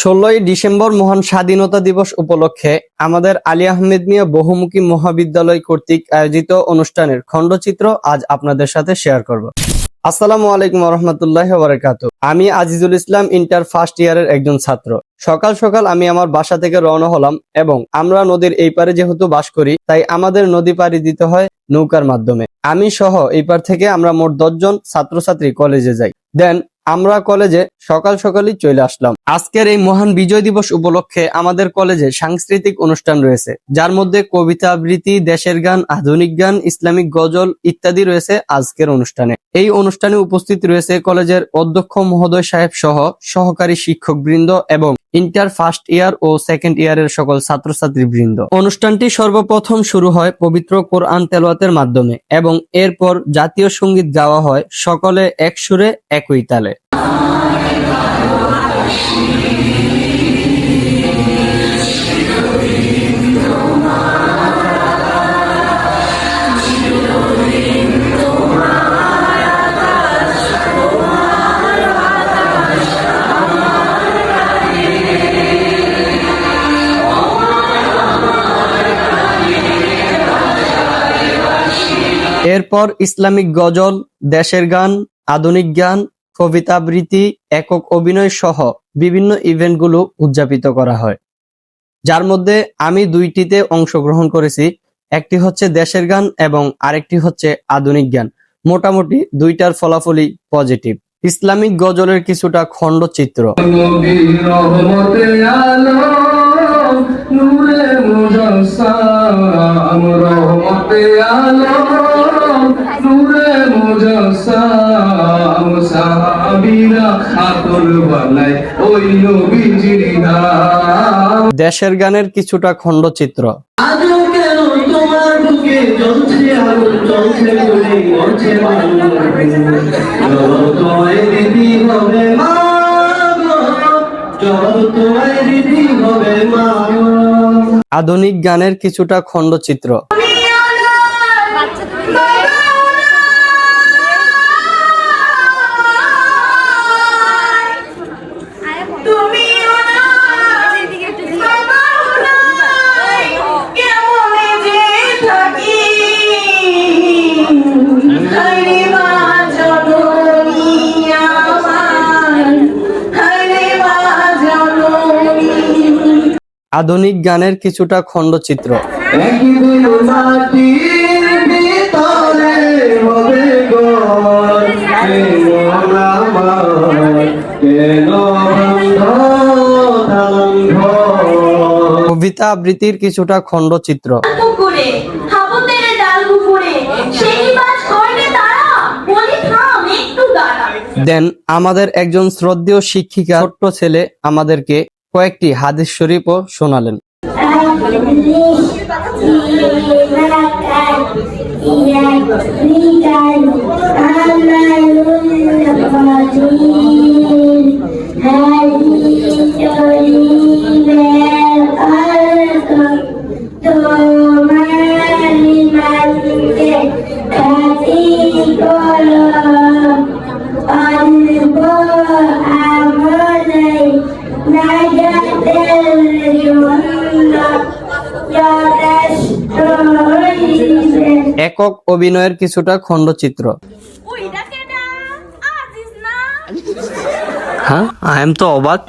16ই December মহান স্বাধীনতা দিবস উপলক্ষে আমাদের আলী আহমেদ মিয়া বহুমুখী মহাবিদ্যালয় কর্তৃক আয়োজিত অনুষ্ঠানের খণ্ডচিত্র আজ আপনাদের সাথে শেয়ার করব। আসসালামু আলাইকুম ওয়া রাহমাতুল্লাহি ওয়া বারাকাতুহু। আমি আজিজুল ইসলাম ইন্টার ফার্স্ট ইয়ারের একজন ছাত্র। সকাল সকাল আমি আমার বাসা থেকে রওনা হলাম এবং আমরা নদীর এই পারে যেহেতু বাস করি তাই আমাদের নদী পাড়ি দিতে হয় নৌকার মাধ্যমে। আমি সহ এই পার থেকে আমরা মোট 10 জন ছাত্রছাত্রী কলেজে যাই। দেন আমরা কলেজে সকাল সকালই চলে আসলাম। আজকের এই মহান বিজয় দিবস উপলক্ষে আমাদের কলেজে সাংস্কৃতিক অনুষ্ঠান রয়েছে, যার মধ্যে কবিতা আবৃত্তি, দেশের গান, আধুনিক গান, ইসলামিক গজল ইত্যাদি রয়েছে আজকের অনুষ্ঠানে। এই অনুষ্ঠানে উপস্থিত রয়েছে কলেজের অধ্যক্ষ মহোদয় সাহেব সহ সহকারী শিক্ষক বৃন্দ এবং ইন্টার ফার্স্ট ইয়ার ও সেকেন্ড ইয়ারের সকল ছাত্রছাত্রী বৃন্দ। অনুষ্ঠানটি সর্বপ্রথম শুরু হয় পবিত্র কোরআন তেলাওয়াতের মাধ্যমে এবং এরপর জাতীয় সঙ্গীত গাওয়া হয় সকলে এক সুরে একই তালে। এরপর ইসলামিক গজল, দেশের গান, আধুনিক গান, কবিতা আবৃত্তি, একক অভিনয় সহ বিভিন্ন ইভেন্টগুলো উদযাপিত করা হয়, যার মধ্যে আমি 2টিতে অংশগ্রহণ করেছি। একটি হচ্ছে দেশের গান এবং আরেকটি হচ্ছে আধুনিক গান। মোটামুটি 2টার ফলাফলই পজিটিভ। ইসলামিক গজলের কিছুটা খণ্ডচিত্র। দেশের গানের কিছুটা খণ্ডচিত্র। আধুনিক গানের কিছুটা খণ্ডচিত্র। আধুনিক গানের কিছুটা খণ্ডচিত্র। কবিতা আবৃত্তির কিছুটা খণ্ডচিত্র। দেন আমাদের একজন শ্রদ্ধেয় শিক্ষিকা ছোট্ট ছেলে আমাদেরকে কয়েকটি হাদিস শরীফও শোনালেন। একক অভিনয়ের কিছুটা খণ্ডচিত্র। হ্যাঁ, আই এম তো অবাক।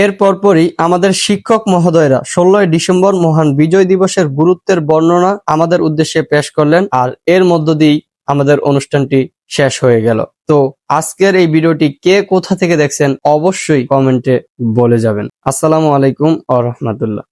এর পরপরই আমাদের শিক্ষক মহোদয়রা 16ই ডিসেম্বর মহান বিজয় দিবসের গুরুত্বের বর্ণনা আমাদের উদ্দেশ্যে পেশ করলেন, আর এর মধ্য দিয়েই আমাদের অনুষ্ঠানটি শেষ হয়ে গেল। তো আজকের এই ভিডিওটি কে কোথা থেকে দেখছেন অবশ্যই কমেন্টে বলে যাবেন। আসসালামু আলাইকুম ওয়া রাহমাতুল্লাহ।